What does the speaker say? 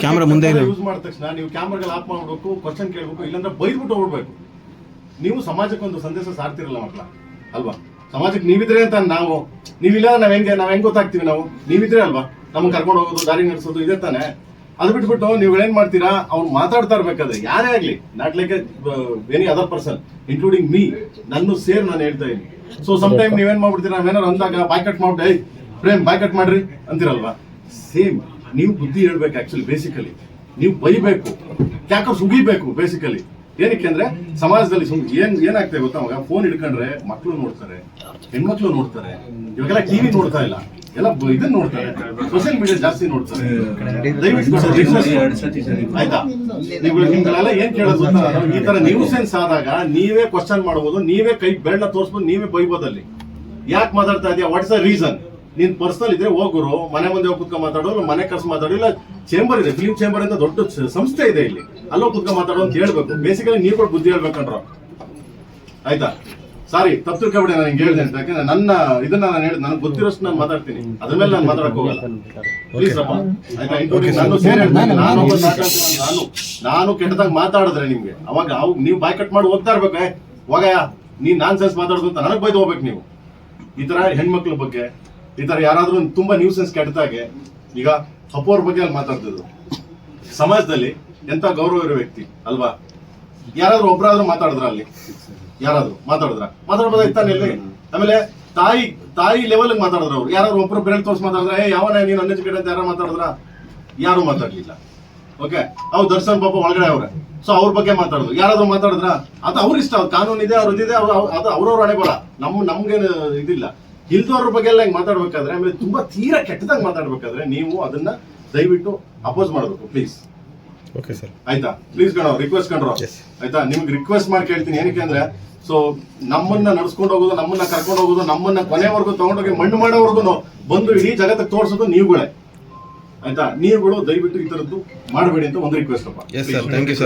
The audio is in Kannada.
ಕ್ಯಾಮ್ರಾ ಮುಂದೆ ಯೂಸ್ ಮಾಡಿದ ತಕ್ಷಣ ನೀವು ಕ್ಯಾಮ್ರಾಗಳು ಆಫ್ ಮಾಡಬೇಕು, ಕ್ವಶನ್ ಕೇಳಬೇಕು, ಇಲ್ಲಾಂದ್ರೆ ಬೈದ್ಬಿಟ್ಟು ಹೋಗ್ಬೇಕು. ನೀವು ಸಮಾಜಕ್ಕೆ ಒಂದು ಸಂದೇಶ ಸಾರ್ತಿರಲ್ಲ ಮಕ್ಕಳ ಅಲ್ವಾ? ಸಮಾಜಕ್ಕೆ ನೀವಿದ್ರೆ ಅಂತ ನೀವಿಲ್ಲ ನಾವ್ ಹೆಂಗ್ ಗೊತ್ತಾಗ್ತೀವಿ? ನೀವಿದ್ರೆ ಅಲ್ವಾ ನಮ್ಗೆ ಕರ್ಕೊಂಡು ಹೋಗೋದು, ದಾರಿ ನಡೆಸೋದು ಇದೆ ತಾನೆ. ಅದು ಬಿಟ್ಬಿಟ್ಟು ನೀವೇನ್ ಮಾಡ್ತೀರಾ? ಅವ್ರು ಮಾತಾಡ್ತಾ ಇರ್ಬೇಕಾದ್ರೆ ಯಾರೇ ಆಗ್ಲಿ, not like any other person including me, ನನ್ನ ಸೇರ್ ನಾನು ಹೇಳ್ತಾ ಇದ್ದೀನಿ. ಸೊ ಸಮ್ ಟೈಮ್ ನೀವೇನ್ ಮಾಡ್ಬಿಡ್ತೀರಾ? ನಾವೇನಾರು ಅಂದಾಗ ಬಾಯ್ಕಟ್ ಮಾಡ್ಬಿಟ್ಟು ಪ್ರೇಮ್ ಬಾಯ್ಕಟ್ ಮಾಡ್ರಿ ಅಂತೀರಲ್ವಾ? ಸೇಮ್ ನೀವು ಬುದ್ಧಿ ಹೇಳ್ಬೇಕು. ಆಕ್ಚುಲಿ ಬೇಸಿಕಲಿ ನೀವು ಬೈಬೇಕು, ಯಾಕಂದ್ರೆ ಸುಗಿಬೇಕು ಬೇಸಿಕಲಿ. ಏನಕ್ಕೆ ಅಂದ್ರೆ ಸಮಾಜದಲ್ಲಿ ಏನಾಗ್ತದೆ ಗೊತ್ತಾ? ಅವಾಗ ಫೋನ್ ಹಿಡ್ಕೊಂಡ್ರೆ ಮಕ್ಕಳು ನೋಡ್ತಾರೆ, ಹೆಣ್ಮಕ್ಳು ನೋಡ್ತಾರೆ, ಇವಾಗೆಲ್ಲ ಟಿವಿ ನೋಡ್ತಾ ಇಲ್ಲ, ಎಲ್ಲ ಇದನ್ನ ನೋಡ್ತಾರೆ, ಸೋಷಿಯಲ್ ಮೀಡಿಯಾ ಜಾಸ್ತಿ ನೋಡ್ತಾರೆ. ಆಯ್ತಾ? ನಿಮ್ಗಳೆಲ್ಲ ಏನ್ ಕೇಳೋದು ಗೊತ್ತಾ? ಈ ತರ ನ್ಯೂಸೆನ್ಸ್ ಆದಾಗ ನೀವೇ ಕ್ವಶನ್ ಮಾಡಬಹುದು, ನೀವೇ ಕೈ ಬೆರಳ ತೋರಿಸ್ಬೋದು, ನೀವೇ ಬೈಬೋದಲ್ಲಿ. ಯಾಕೆ ಮಾತಾಡ್ತಾ ಇದೆಯಾ? What is the reason? ನೀನ್ ಪರ್ಸನಲ್ ಇದ್ರೆ ಹೋಗುರು, ಮನೆ ಮುಂದೆ ಹೋಗಿ ಕುತ್ಕೊಂಡ್ ಮಾತಾಡೋ, ಮನೆ ಕರ್ಸ್ ಮಾತಾಡೋ, ಇಲ್ಲ ಚೇಂಬರ್ ಇದೆ, ಫಿಲ್ಮ್ ಚೇಂಬರ್ ಅಂತ ದೊಡ್ಡ ಸಂಸ್ಥೆ ಇದೆ ಇಲ್ಲಿ, ಅಲ್ಲೋ ಕುತ್ಕೊಂಡ್ ಮಾತಾಡೋ ಅಂತ ಹೇಳ್ಬೇಕು. ಬೇಸಿಕಲಿ ನೀವು ಕೂಡ ಬುದ್ಧಿ ಹೇಳ್ಬೇಕಂಡ್ರ. ಆಯ್ತಾ? ಸಾರಿ, ತಪ್ಪು ತಿಳ್ಕೊಬೇಡಿ, ನಾನು ಹಿಂಗೆ ಹೇಳಿದೆ ಅಂತ. ಯಾಕಂದ್ರೆ ನನ್ನ ಇದನ್ನ ನಾನು ಹೇಳಿದ್, ನನಗೆ ಗೊತ್ತಿರೋಷ್ಟು ನಾನು ಮಾತಾಡ್ತೀನಿ, ಅದ್ರ ಮೇಲೆ ನಾನು ಮಾತಾಡಕ್ ಹೋಗಲ್ಲ. ಪ್ಲೀಸ್ ಅಪ್ಪ, ಆಯ್ತಾ? ನಾನು ಸೇರಿ ಹೇಳ್ತೀನಿ, ನಾನು ಕೆಟ್ಟದಾಗ ಮಾತಾಡಿದ್ರೆ ನಿಮ್ಗೆ ಅವಾಗ ನೀವು ಬಾಯ್ ಕಟ್ ಮಾಡಿ ಹೋಗ್ತಾ ಇರ್ಬೇಕು. ಹೋಗಯ್ಯ ನೀನ್ ನಾನ್ ಸೆನ್ಸ್ ಮಾತಾಡೋದು ಅಂತ ನನಗ್ ಬೈದು ಹೋಗ್ಬೇಕು ನೀವು. ಈ ತರ ಹೆಣ್ಮಕ್ಳ ಬಗ್ಗೆ ಈ ತರ ಯಾರಾದ್ರೂ ತುಂಬಾ ನ್ಯೂಸೆನ್ಸ್ ಕೆಟ್ಟದಾಗೆ, ಈಗ ಅಪ್ಪೋರ್ ಬಗ್ಗೆ ಅಲ್ಲಿ ಮಾತಾಡ್ತಿದ್ರು. ಸಮಾಜದಲ್ಲಿ ಎಂತ ಗೌರವ ಇರೋ ವ್ಯಕ್ತಿ ಅಲ್ವಾ? ಯಾರಾದ್ರೂ ಒಬ್ರಾದ್ರೂ ಮಾತಾಡಿದ್ರ? ಅಲ್ಲಿ ಯಾರಾದ್ರೂ ಮಾತಾಡ್ಬೋದಾಯ್ತಾನೆ ಇಲ್ಲಿ? ಆಮೇಲೆ ತಾಯಿ ಲೆವೆಲ್ ಮಾತಾಡಿದ್ರ ಅವ್ರು? ಯಾರಾದ್ರೂ ಒಬ್ರು ಬೆರಳು ತೋರ್ಸಿ ಮಾತಾಡಿದ್ರ? ಯಾವನ ನೀನ್ ಅನ್ಎಜುಕೇಟೆಡ್ ಅಂತ ಯಾರು ಮಾತಾಡಿದ್ರ? ಯಾರು ಮಾತಾಡ್ಲಿಲ್ಲ. ಓಕೆ, ಅವ್ರು ದರ್ಶನ್ ಪಾಪ ಒಳಗಡೆ ಅವ್ರೆ, ಸೊ ಅವ್ರ ಬಗ್ಗೆ ಮಾತಾಡಿದ್ರು. ಯಾರಾದ್ರೂ ಮಾತಾಡಿದ್ರ? ಅದು ಅವ್ರ ಇಷ್ಟ, ಅವ್ರ ಕಾನೂನು ಇದೆ, ಅವ್ರದ್ದಿದೆ, ಅದು ಅವ್ರವ್ರ ಹಣೆ ಬರ, ನಮ್ಗೇನು ಇದಿಲ್ಲ. ಇಲ್ದವ್ರ ಬಗ್ಗೆ ಎಲ್ಲ ಹಿಂಗ್ ಮಾತಾಡ್ಬೇಕಾದ್ರೆ, ಆಮೇಲೆ ತುಂಬಾ ತೀರಾ ಕೆಟ್ಟದಾಗ ಮಾತಾಡ್ಬೇಕಾದ್ರೆ ನೀವು ಅದನ್ನ ದಯವಿಟ್ಟು ಅಪೋಸ್ ಮಾಡಬೇಕು ಪ್ಲೀಸ್. ಓಕೆ ಸರ್, ಆಯ್ತಾ? ಪ್ಲೀಸ್ ಕಣೋ, ರಿಕ್ವೆಸ್ಟ್ ಕಣ್ರೋ, ಆಯ್ತಾ? ನಿಮ್ಗೆ ರಿಕ್ವೆಸ್ಟ್ ಮಾಡಿ ಕೇಳ್ತೀನಿ. ಏನಕ್ಕೆ ಅಂದ್ರೆ, ಸೊ ನಮ್ಮನ್ನ ನಡ್ಸ್ಕೊಂಡು ಹೋಗೋದು, ನಮ್ಮನ್ನ ಕರ್ಕೊಂಡು ಹೋಗೋದು, ನಮ್ಮನ್ನ ಕೊನೆವರೆಗೂ ತಗೊಂಡೋಗಿ ಮಣ್ಣು ಮಾಡೋವರೆಗೂ ಬಂದು ಇಡೀ ಜಗತ್ತಿಗೆ ತೋರಿಸೋದು ನೀವುಗಳೇ. ಆಯ್ತಾ? ನೀವುಗಳು ದಯವಿಟ್ಟು ಈ ತರದ್ದು ಮಾಡಬೇಡಿ ಅಂತ ಒಂದು ರಿಕ್ವೆಸ್ಟ್ ಅಪ್ಪ. Yes sir, thank you sir.